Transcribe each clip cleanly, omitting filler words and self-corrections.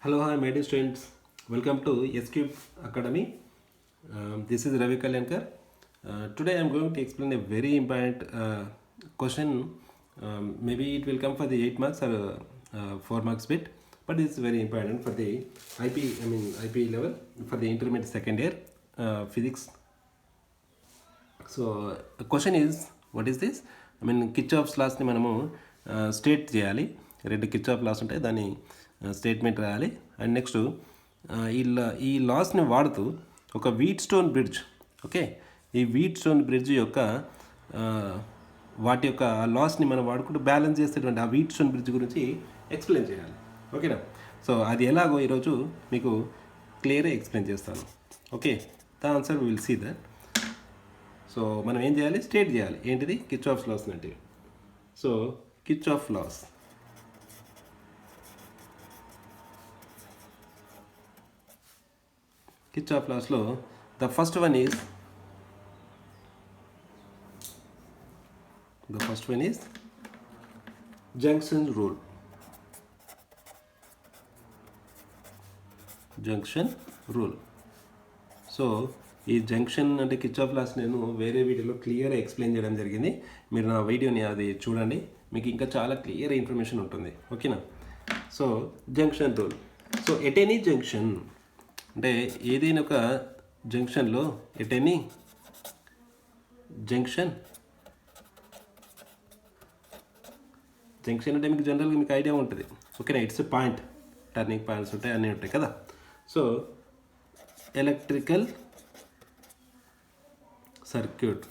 Hello, hi, my dear students. Welcome to SCube Academy. This is Ravi Kalyankar. Today I am going to explain a very important question. Maybe it will come for the 8 marks or 4 marks bit, but it's very important for the IP level for the intermediate second year physics. So the question is, what is this? Kirchhoff's లాస్ని మనము state చేయాలి. రెండు Kirchhoff loss ఉంటాయి, దాన్ని statement రాయాలి. And next ఈ లాస్ని వాడుతూ ఒక వీట్ స్టోన్ బ్రిడ్జ్, ఓకే, ఈ వీట్ స్టోన్ బ్రిడ్జ్ యొక్క వాటి యొక్క లాస్ని మనం వాడుకుంటూ బ్యాలెన్స్ చేసేటువంటి ఆ వీట్ స్టోన్ బ్రిడ్జ్ గురించి ఎక్స్ప్లెయిన్ చేయాలి. ఓకేనా? సో అది ఎలాగో ఈరోజు మీకు క్లియర్గా ఎక్స్ప్లెయిన్ చేస్తాను. Okay, the answer will see that. So మనం ఏం చేయాలి? స్టేట్ చేయాలి. ఏంటిది? కిర్చాఫ్స్ లాస్ అంటే. సో కిర్చాఫ్ లాస్, కిర్చాఫ్ లాస్లో the first one is junction rule. Junction rule. So ఈ జంక్షన్ అంటే కిర్చాఫ్ లాస్ నేను వేరే వీడియోలో క్లియర్గా ఎక్స్ప్లెయిన్ చేయడం జరిగింది. మీరు నా వీడియోని అది చూడండి, మీకు ఇంకా చాలా క్లియర్ ఇన్ఫర్మేషన్ ఉంటుంది. ఓకేనా? So junction rule. So at any junction అంటే ఏదైనా ఒక జంక్షన్లో ఎట్ ఎనీ జంక్షన్ అంటే మీకు జనరల్గా మీకు ఐడియా ఉంటుంది. ఓకేనా? ఇట్స్ పాయింట్, టర్నింగ్ పాయింట్స్ ఉంటాయి, అన్నీ ఉంటాయి కదా. సో ఎలక్ట్రికల్ సర్క్యూట్,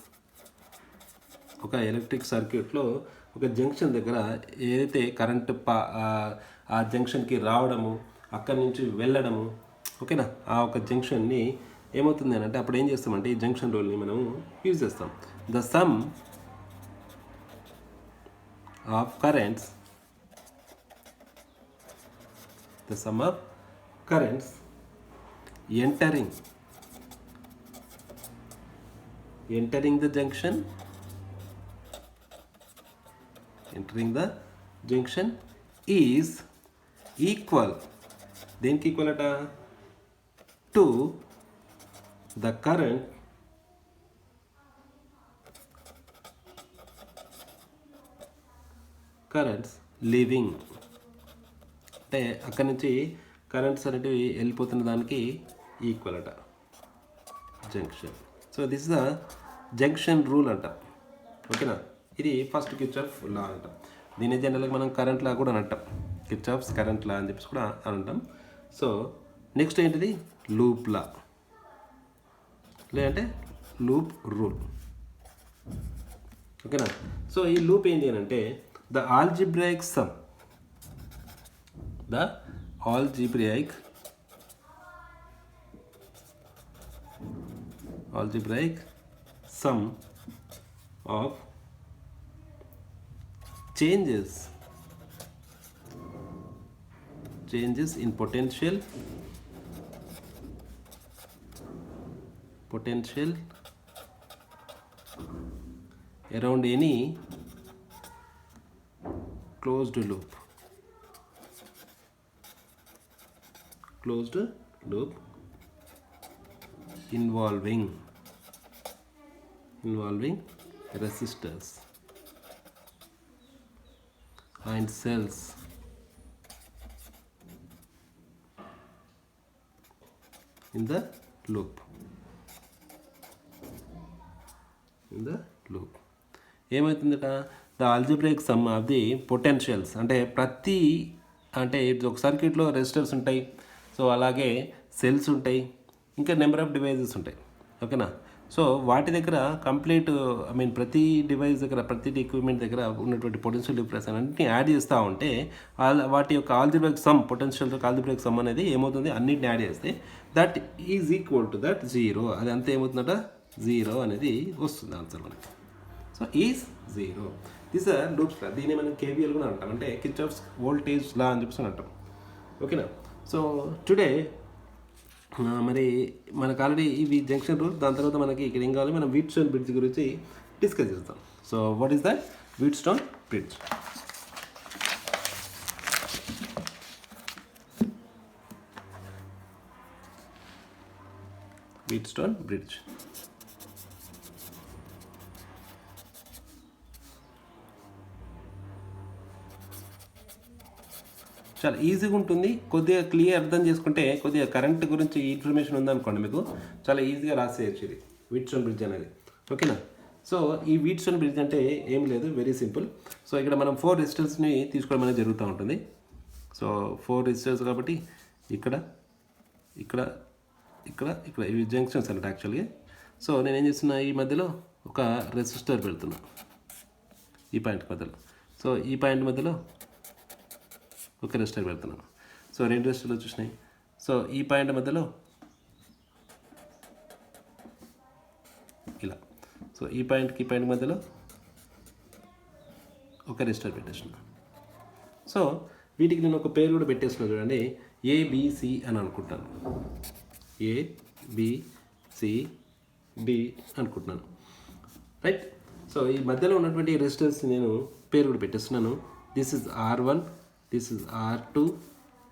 ఒక ఎలక్ట్రిక్ సర్క్యూట్లో ఒక జంక్షన్ దగ్గర ఏదైతే కరెంటు ఆ జంక్షన్కి రావడము, అక్కడి నుంచి వెళ్ళడము, ఓకేనా, ఆ ఒక జంక్షన్ని ఏమవుతుంది అని అంటే అప్పుడు ఏం చేస్తామంటే ఈ జంక్షన్ రూల్ని మనము యూజ్ చేస్తాం. The sum of currents entering the junction is equal, దేనికి ఈక్వల్ అట? టు ద కరెంట్స్ లీవింగ్, అంటే అక్కడి నుంచి కరెంట్స్ అనేటివి వెళ్ళిపోతున్న దానికి ఈక్వల్ అట junction. So this is the junction rule అంట. ఓకేనా? ఇది ఫస్ట్ కిర్చాఫ్ లా అంట. దీని జనరల్గా మనం కరెంట్ లా కూడా అంటాం, కిర్చాఫ్స్ కరెంట్ లా అని చెప్పేసి కూడా అంటాం. సో నెక్స్ట్ ఏంటిది? లూప్ లా, లేదంటే లూప్ రూల్. ఓకేనా? సో ఈ లూప్ ఏంటి అని అంటే the algebraic sum of changes in potential around any closed loop involving resistors and cells in the loop. ఏమవుతుందట? The algebraic sum of the potentials, అంటే ఇది ఒక సర్క్యూట్లో రెసిస్టర్స్ ఉంటాయి, సో అలాగే సెల్స్ ఉంటాయి, ఇంకా నెంబర్ ఆఫ్ డివైజెస్ ఉంటాయి. ఓకేనా? సో వాటి దగ్గర కంప్లీట్ ప్రతి డివైస్ దగ్గర, ప్రతి ఎక్విప్మెంట్ దగ్గర ఉన్నటువంటి పొటెన్షియల్ డిఫరెన్స్ అన్నింటినీ యాడ్ చేస్తూ ఉంటే వాటి యొక్క algebraic sum, potential algebraic sum అనేది ఏమవుతుంది? అన్నింటిని యాడ్ చేస్తే that is equal to that zero. అది అంతా ఏమవుతుందట? జీరో అనేది వస్తుంది ఆన్సర్ మనకి. So is zero. This are loops law. దీన్ని మనం కేవీఎల్ కూడా అంటాం, అంటే కిర్చాఫ్స్ వోల్టేజ్ లా అని చెప్పేసి అంటాం. ఓకేనా? సో టుడే మరి మనకు ఆల్రెడీ ఇవి జంక్షన్ రూల్, దాని తర్వాత మనకి ఇక్కడ ఏం కావాలి? మనం వీట్ స్టోన్ బ్రిడ్జ్ గురించి డిస్కస్ చేస్తాం. So what is that? Wheat stone bridge. Wheatstone bridge. చాలా ఈజీగా ఉంటుంది. కొద్దిగా క్లియర్ అర్థం చేసుకుంటే, కొద్దిగా కరెంట్ గురించి ఇన్ఫర్మేషన్ ఉందనుకోండి మీకు, చాలా ఈజీగా రాసేయచ్చు ఇది వీట్స్టోన్ బ్రిడ్జ్ అనేది. ఓకేనా? సో ఈ వీట్స్టోన్ బ్రిడ్జ్ అంటే ఏం లేదు, వెరీ సింపుల్. సో ఇక్కడ మనం 4 రెసిస్టర్స్ని తీసుకోవడం అనేది జరుగుతూ ఉంటుంది. సో 4 రెసిస్టర్స్ కాబట్టి ఇక్కడ ఇక్కడ ఇక్కడ ఇక్కడ ఇవి జంక్షన్స్ అన్నట్టు యాక్చువల్గా. సో నేను ఏం చేస్తున్నా, ఈ మధ్యలో ఒక రెసిస్టర్ పెడుతున్నా ఈ పాయింట్ మధ్యలో. సో ఈ పాయింట్ మధ్యలో ఒక రెసిస్టర్ పెడుతున్నాను. సో 2 రెసిస్టర్లు వచ్చేసినాయి. సో ఈ పాయింట్ మధ్యలో ఇలా, సో ఈ పాయింట్కి ఈ పాయింట్ మధ్యలో ఒక రెసిస్టర్ పెట్టేస్తున్నా. సో వీటికి నేను ఒక పేరు కూడా పెట్టేస్తున్నా చూడండి, ఏబిసి అని అనుకుంటాను. ఏబిసిడి అనుకుంటున్నాను, రైట్? సో ఈ మధ్యలో ఉన్నటువంటి రెసిస్టర్స్ నేను పేరు కూడా పెట్టేస్తున్నాను. This is R1, this is R2,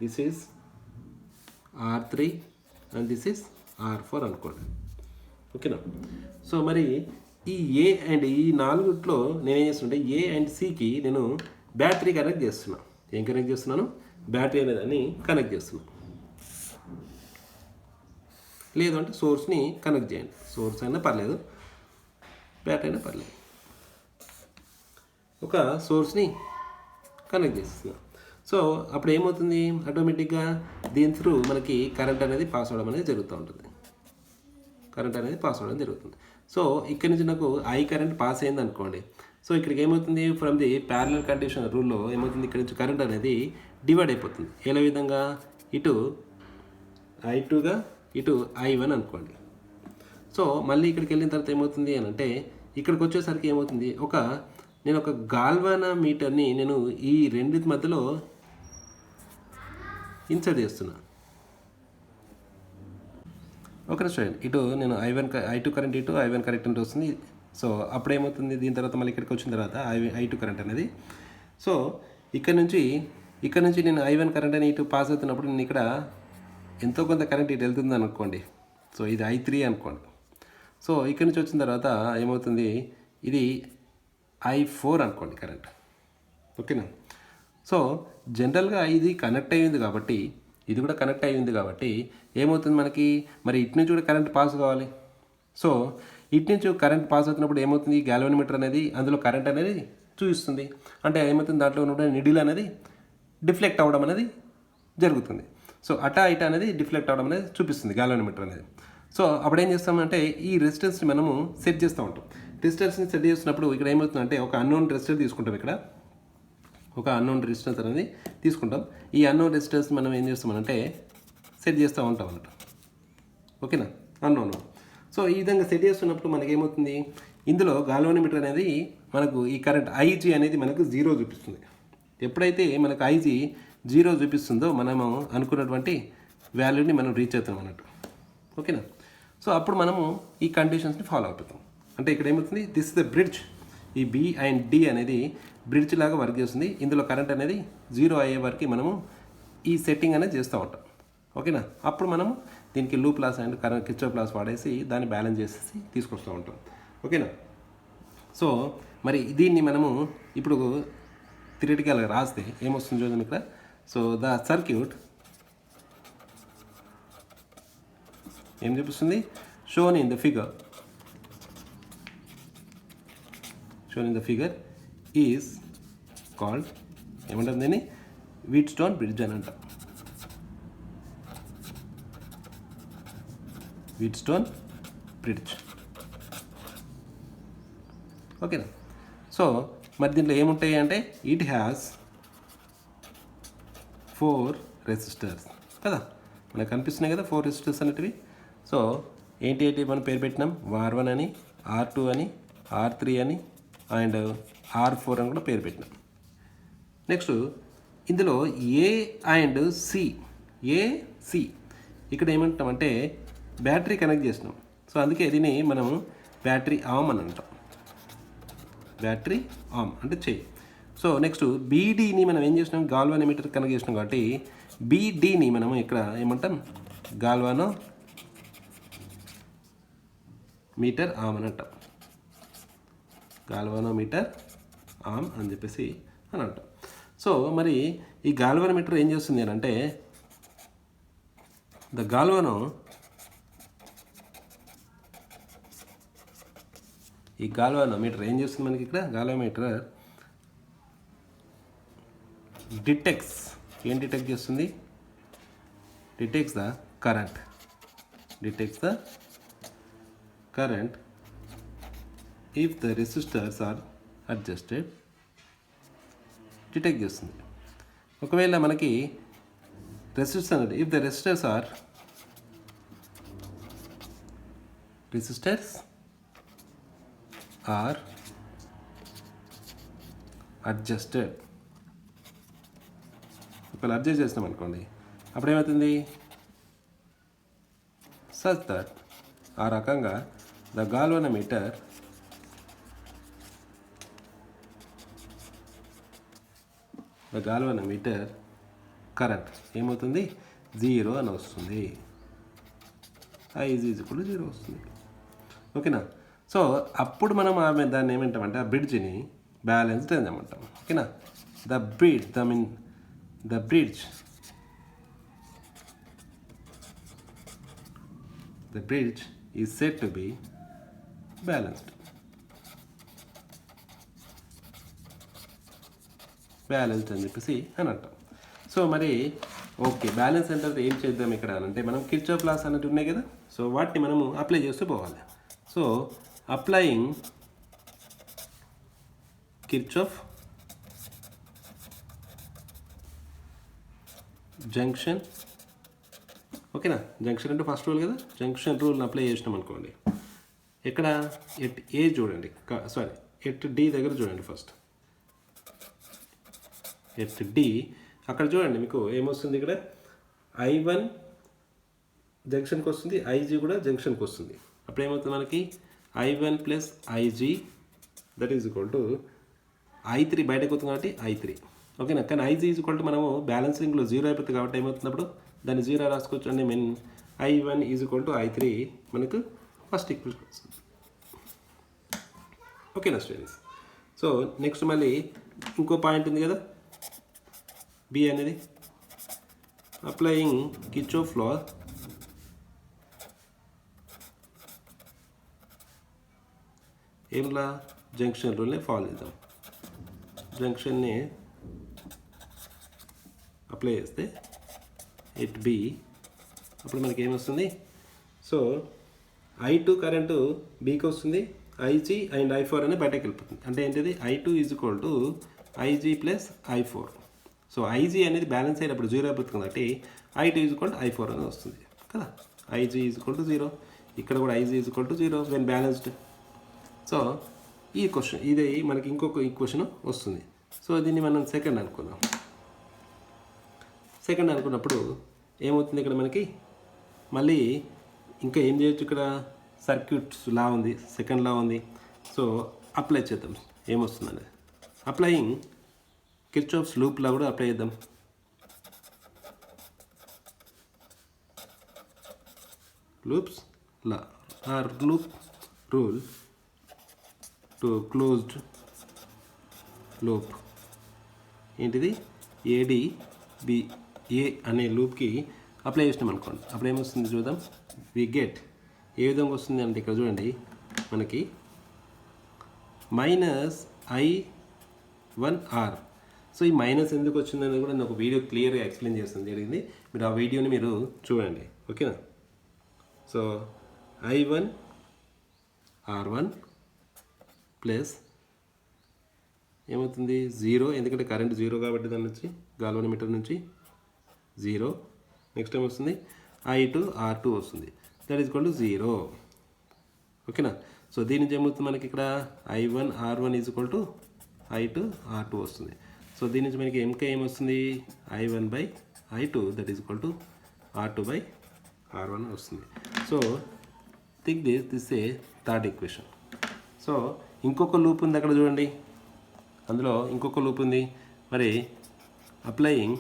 this is R3 and this is R4 అనుకోండి. ఓకేనా? సో మరి ఈ ఏ అండ్ ఈ 4లో నేనేం చేస్తుంటే, ఏ అండ్ సికి నేను బ్యాటరీ కనెక్ట్ చేస్తున్నాను. ఏం కనెక్ట్ చేస్తున్నాను? బ్యాటరీ అనేదాన్ని కనెక్ట్ చేస్తున్నాను. లేదు అంటే సోర్స్ని కనెక్ట్ చేయండి. సోర్స్ అయినా పర్లేదు, బ్యాటరీ అయినా పర్లేదు. ఒక సోర్స్ని కనెక్ట్ చేస్తున్నాను. సో అప్పుడు ఏమవుతుంది, ఆటోమేటిక్గా దీని త్రూ మనకి కరెంట్ అనేది పాస్ అవ్వడం అనేది జరుగుతూ ఉంటుంది. కరెంట్ అనేది పాస్ అవ్వడం జరుగుతుంది. సో ఇక్కడ నుంచి నాకు ఐ కరెంట్ పాస్ అయింది అనుకోండి. సో ఇక్కడికి ఏమవుతుంది, ఫ్రమ్ ది ప్యారలల్ కండిషన్ రూల్లో ఏమవుతుంది, ఇక్కడ నుంచి కరెంట్ అనేది డివైడ్ అయిపోతుంది. ఎలా విధంగా, ఇటు I2గా ఇటు I1 అనుకోండి. సో మళ్ళీ ఇక్కడికి వెళ్ళిన తర్వాత ఏమవుతుంది అని అంటే, ఇక్కడికి వచ్చేసరికి ఏమవుతుంది, నేను ఒక గాల్వానోమీటర్ని నేను ఈ రెండింటి మధ్యలో ఇన్సర్ట్ చేస్తున్నా. ఓకే చూడండి, ఇటు నేను I2 కరెంట్, ఇటు I1 కరెంట్ అంటే వస్తుంది. సో అప్పుడు ఏమవుతుంది, దీని తర్వాత మళ్ళీ ఇక్కడికి వచ్చిన తర్వాత I2 కరెంట్ అనేది. సో ఇక్కడ నుంచి నేను I1 కరెంట్ అని ఇటు పాస్ అవుతున్నప్పుడు నేను ఇక్కడ ఎంతో కొంత కరెంట్ ఇటు వెళ్తుంది అనుకోండి. సో ఇది I3 అనుకోండి. సో ఇక్కడ నుంచి వచ్చిన తర్వాత ఏమవుతుంది, ఇది I4 అనుకోండి కరెంట్. ఓకేనా? సో జనరల్గా ఇది కనెక్ట్ అయ్యింది కాబట్టి, ఇది కూడా కనెక్ట్ అయ్యింది కాబట్టి ఏమవుతుంది మనకి, మరి ఇటు నుంచి కూడా కరెంట్ పాస్ కావాలి. సో ఇటు నుంచి కరెంట్ పాస్ అవుతున్నప్పుడు ఏమవుతుంది, గ్యాల్వానోమీటర్ అనేది అందులో కరెంట్ అనేది చూపిస్తుంది. అంటే ఏమవుతుంది, దాంట్లో ఉన్న నిడిల్ అనేది డిఫ్లెక్ట్ అవ్వడం అనేది జరుగుతుంది. సో అటా ఇటా అనేది డిఫ్లెక్ట్ అవ్వడం అనేది చూపిస్తుంది గ్యాల్వానోమీటర్ అనేది. సో అప్పుడు ఏం చేస్తామంటే, ఈ రెసిస్టెన్స్ని మనము సెట్ చేస్తూ ఉంటాం. రెసిస్టెన్స్ని సెట్ చేస్తున్నప్పుడు ఇక్కడ ఏమవుతుందంటే, ఒక అన్నోన్ రెసిస్టర్ తీసుకుంటాం. ఇక్కడ ఒక అన్నోన్ రెసిస్టెన్స్ అనేది తీసుకుంటాం. ఈ అన్నోన్ రెసిస్టెన్స్ మనం ఏం చేస్తామనంటే సెట్ చేస్తూ ఉంటాం అన్నట్టు. ఓకేనా? అన్నోన్. సో ఈ విధంగా సెట్ చేస్తున్నప్పుడు మనకి ఏమవుతుంది, ఇందులో గాల్వానోమీటర్ అనేది మనకు ఈ కరెంట్ IG అనేది మనకు 0 చూపిస్తుంది. ఎప్పుడైతే మనకు IG 0 చూపిస్తుందో మనము అనుకున్నటువంటి వాల్యూని మనం రీచ్ అవుతాం అన్నట్టు. ఓకేనా? సో అప్పుడు మనము ఈ కండిషన్స్ని ఫాలో అయిపోతాం. అంటే ఇక్కడ ఏమవుతుంది, దిస్ ఇస్ ద బ్రిడ్జ్. ఈ B అండ్ D అనేది బ్రిడ్జ్ లాగా వర్క్ చేస్తుంది. ఇందులో కరెంట్ అనేది 0 అయ్యే వరకు మనము ఈ సెట్టింగ్ అనేది చేస్తూ ఉంటాం. ఓకేనా? అప్పుడు మనము దీనికి loop laws and current Kirchhoff laws వాడేసి దాన్ని బ్యాలెన్స్ చేసేసి తీసుకొస్తూ ఉంటాం. ఓకేనా? సో మరి దీన్ని మనము ఇప్పుడు థియరిటికల్గా రాస్తే ఏమొస్తుంది చూద్దాం ఇక్కడ. సో ద సర్క్యూట్ ఏం చూపిస్తుంది, shown in the figure is called, ఏమంటారు దీన్ని, వీట్స్టోన్ బ్రిడ్జ్ అని అంటాం. Wheatstone bridge. ఓకేనా? సో మరి దీంట్లో ఏముంటాయి అంటే, ఇట్ హ్యాస్ 4 రెసిస్టర్స్ కదా, మనకు కనిపిస్తున్నాయి కదా 4 రెసిస్టర్స్ అనేటివి. సో ఏంటి మనం పేరు పెట్టినాం, R1 అని, R2 అని, R3 అని అండ్ R4 అని కూడా పేరు పెట్టినాం. నెక్స్ట్ ఇందులో A అండ్ C ఇక్కడ ఏమంటామంటే బ్యాటరీ కనెక్ట్ చేసినాం. సో అందుకే దీన్ని మనం బ్యాటరీ ఆర్మ్ అని అంటాం. బ్యాటరీ ఆర్మ్ అంటే చెయ్యి. సో నెక్స్ట్ BDని మనం ఏం చేసినాం, గాల్వానోమీటర్ కనెక్ట్ చేసినాం కాబట్టి BDని మనం ఇక్కడ ఏమంటాం, మీటర్ ఆమ్ అని అంటాం. గాల్వానోమీటర్ ఆమ్ అని చెప్పేసి అని అంటాం. సో మరి ఈ గాల్వానోమీటర్ ఏం చేస్తుంది అని అంటే ద గాల్వానోమీటర్ ఏం చేస్తుంది మనకి ఇక్కడ గాల్వానోమీటర్ డిటెక్ట్స్ ఏం డిటెక్ట్ చేస్తుంది detects the current if the resistors are adjusted detect చేస్తుంది. ఒకవేళ మనకి resistors if the resistors are adjusted ఒకవేళ అడ్జస్ట్ చేస్తాం అనుకోండి అప్పుడు ఏమవుతుంది సచ్ దట్ ఆ రకంగా ద గాల్వానోమీటర్ కరెంట్ ఏమవుతుంది 0 అని వస్తుంది. I = 0 వస్తుంది. ఓకేనా. సో అప్పుడు మనం దాన్ని ఏమంటామంటే ఆ బ్రిడ్జ్ని బ్యాలెన్స్డ్ అని ఏమంటాం. ఓకేనా. The bridge is said to be balanced అని చెప్పేసి అని అంటాం. సో మరి ఓకే బ్యాలెన్స్ అంటే ఏం చేద్దాం ఇక్కడ అంటే మనం కిర్చాఫ్ లాస్ అన్నట్టు ఉన్నాయి కదా. సో వాటిని మనము అప్లై చేస్తూ పోవాలి. So applying Kirchhoff junction. ఓకేనా. జంక్షన్ అంటే ఫస్ట్ రూల్ కదా. జంక్షన్ రూల్ని అప్లై చేసినాం అనుకోండి. ఎక్కడ ఎట్ ఏ చూడండి ఎట్ డి దగ్గర చూడండి. ఫస్ట్ ఎట్ డి అక్కడ చూడండి మీకు ఏమొస్తుంది ఇక్కడ I1 జంక్షన్కి వస్తుంది, IG కూడా జంక్షన్కి వస్తుంది. అప్పుడు ఏమవుతుంది మనకి I1 + IG that is equal to I3 బయటకు వస్తుంది కాబట్టి I3. ఓకేనా. కానీ IG ఈజ్ ఈక్వల్ టు మనము బ్యాలెన్సింగ్లో 0 అయిపోతుంది కాబట్టి ఏమవుతున్నప్పుడు దాన్ని 0 రాసుకోవచ్చు అండి. I1 is equal to I3 మనకు ఫస్ట్ ఈక్వేషన్ వస్తుంది. ఓకేనా స్టూడెంట్స్. సో నెక్స్ట్ మళ్ళీ ఇంకో పాయింట్ ఉంది కదా బి అనేది అప్లయింగ్ కిర్చాఫ్ లా ఏంలా జంక్షన్ రూల్ని ఫాలో చేద్దాం. జంక్షన్ని అప్లై చేస్తే ఎట్ బి అప్పుడు మనకి ఏమొస్తుంది సో I2 కరెంటు బీకి వస్తుంది, IG అండ్ I4 అనేది బయటకు వెళ్ళిపోతుంది. అంటే ఏంటిది I2 is equal to IG + I4. So IG అనేది బ్యాలెన్స్ అయినప్పుడు 0 అయిపోతుంది కాబట్టి I2 is equal to I4 అనేది వస్తుంది కదా. IG ఈజ్ ఈక్వల్ టు 0, ఇక్కడ కూడా IG is equal to 0 when balanced. So ఈ క్వశ్చన్ ఇది మనకి ఇంకొక ఈక్వేషన్ వస్తుంది. సో దీన్ని మనం సెకండ్ అనుకుందాం. సెకండ్ అనుకున్నప్పుడు ఏమవుతుంది ఇక్కడ మనకి మళ్ళీ ఇంకా ఏం చేయొచ్చు. ఇక్కడ సర్క్యూట్స్ లా ఉంది, సెకండ్ లా ఉంది. సో అప్లై చేద్దాం ఏమొస్తుందండి. అప్లయింగ్ కిర్చాఫ్స్ లూప్ లా కూడా అప్లై చేద్దాం. Loops law or loop rule to closed loop ఏంటిది ADBA అనే లూప్కి అప్లై చేసినాం అనుకోండి. అప్పుడు ఏమొస్తుంది చూద్దాం. వి గెట్ ఏ విధంగా వస్తుంది అంటే ఇక్కడ చూడండి మనకి -I1R. సో ఈ మైనస్ ఎందుకు వచ్చిందని కూడా నేను ఒక వీడియో క్లియర్గా ఎక్స్ప్లెయిన్ చేస్తాను జరిగింది. మీరు ఆ వీడియోని మీరు చూడండి. ఓకేనా. సో I1R1 ప్లస్ ఏమవుతుంది 0, ఎందుకంటే కరెంట్ 0 కాబట్టి దాని నుంచి గాల్వానోమీటర్ నుంచి 0. నెక్స్ట్ టైం వస్తుంది I2R2 వస్తుంది, దట్ ఈజ్ ఈక్వల్ టు 0. ఓకేనా. సో దీని నుంచి ఏమవుతుంది మనకి ఇక్కడ I1R1 is equal to I2R2 వస్తుంది. సో దీని నుంచి మనకి ఏమొస్తుంది I1/I2 that is equal to R2/R1 వస్తుంది. So think this A third equation. So ఇంకొక లూప్ ఉంది అక్కడ చూడండి, అందులో ఇంకొక లూప్ ఉంది. మరి అప్లయింగ్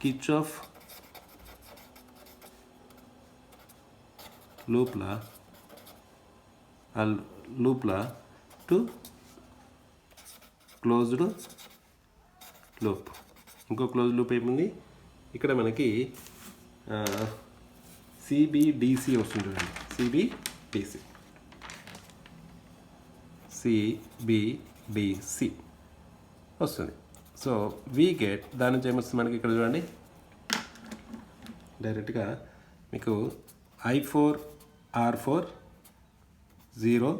కిర్చాఫ్ లూప్లా ఆ లూప్లా టు క్లోజ్డ్ లూప్. ఇంకో క్లోజ్ లూప్ ఏముంది ఇక్కడ మనకి సిబిడిసి వస్తుంది చూడండి. సిబిడిసి వస్తుంది. సో వీ గెట్ దాని నుంచి ఏమొస్తుంది మనకి ఇక్కడ చూడండి, డైరెక్ట్గా మీకు I4 R4 0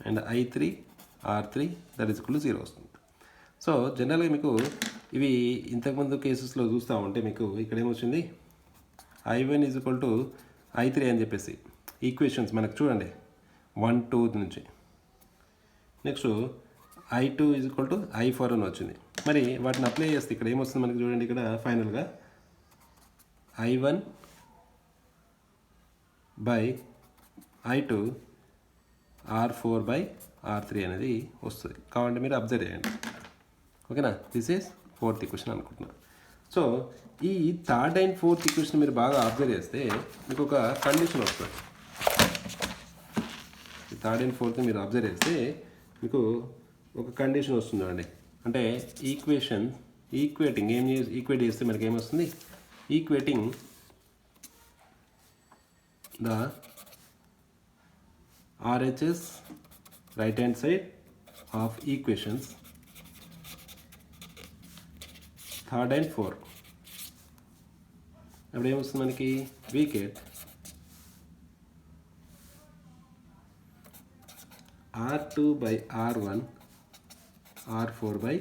and I3 R3 = 0 వస్తుంది. సో జనరల్గా మీకు ఇవి ఇంతకుముందు కేసెస్లో చూస్తూ ఉంటే మీకు ఇక్కడ ఏమొచ్చింది I1 = I3 అని చెప్పేసి ఈక్వేషన్స్ మనకు చూడండి 1 2 నుంచి. నెక్స్ట్ I2 = I4 అని వచ్చింది. మరి వాటిని అప్లై చేస్తే ఇక్కడ ఏమొస్తుంది మనకి చూడండి, ఇక్కడ ఫైనల్గా I1 by I2 R4 / R3 అనేది వస్తుంది. కావాలంటే మీరు అబ్జర్వ్ చేయండి. ఓకేనా, దిస్ ఈజ్ 4th ఈక్వేషన్ అనుకుంటున్నాను. సో ఈ 3rd and 4th ఈక్వేషన్ మీరు బాగా అబ్జర్వ్ చేస్తే మీకు ఒక కండిషన్ వస్తుంది. ఈ 3rd and 4th మీరు అబ్జర్వ్ చేస్తే మీకు ఒక కండిషన్ వస్తుంది అండి. అంటే ఈక్వేటింగ్ ఈక్వేట్ చేస్తే మనకి ఏమొస్తుంది, equating the RHS right hand side of equations 3rd and 4th. అప్పుడు ఏమొస్తుంది మనకి, we get R2 by R1 R4 by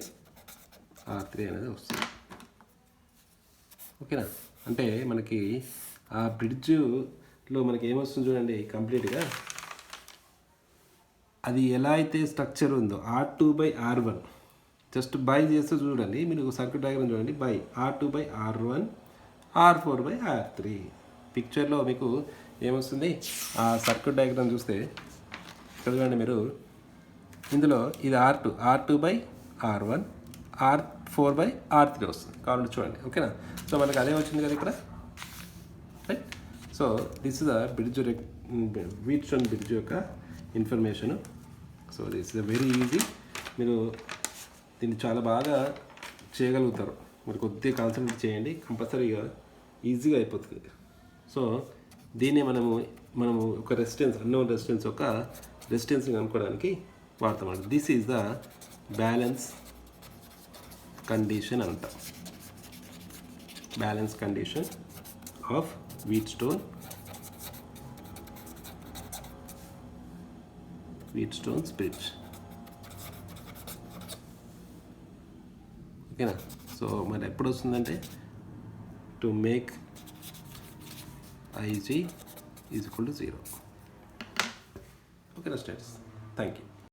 R3 అనేది వస్తుంది. ఓకేనా, అంటే మనకి ఆ బ్రిడ్జ్లో మనకి ఏమొస్తుంది చూడండి, కంప్లీట్గా అది ఎలా అయితే స్ట్రక్చర్ ఉందో R2 by R1 just by చేస్తే చూడండి, మీరు సర్క్యూట్ డయాగ్రామ్ చూడండి, by R2 by R1 R4 by R3. పిక్చర్లో మీకు ఏమొస్తుంది, ఆ సర్క్యూట్ డయాగ్రామ్ చూస్తే ఇక్కడ చూడండి మీరు, ఇందులో ఇది R2 by R1 R4 by R3 వస్తుంది. కావాలంటే చూడండి. ఓకేనా, సో మనకి అదే వచ్చింది కదా ఇక్కడ, right. So this is the bridge, Wheatstone bridge యొక్క information. So this is very easy. మీరు దీన్ని చాలా బాగా చేయగలుగుతారు. మరి కొద్దిగా కాన్సన్ట్రేట్ చేయండి, కంపల్సరీగా ఈజీగా అయిపోతుంది. సో దీన్ని మనము ఒక రెసిస్టెన్స్, అన్నోన్ రెసిస్టెన్స్ యొక్క రెసిస్టెన్స్ని కనుక్కోవడానికి వాడతామండి. This is the balance condition అంటాం. Balance condition of Wheatstone's bridge. ఓకేనా, సో మరి ఎప్పుడు వస్తుందంటే, టు మేక్ IG = 0. ఓకేనా స్టూడెంట్స్, థ్యాంక్ యూ.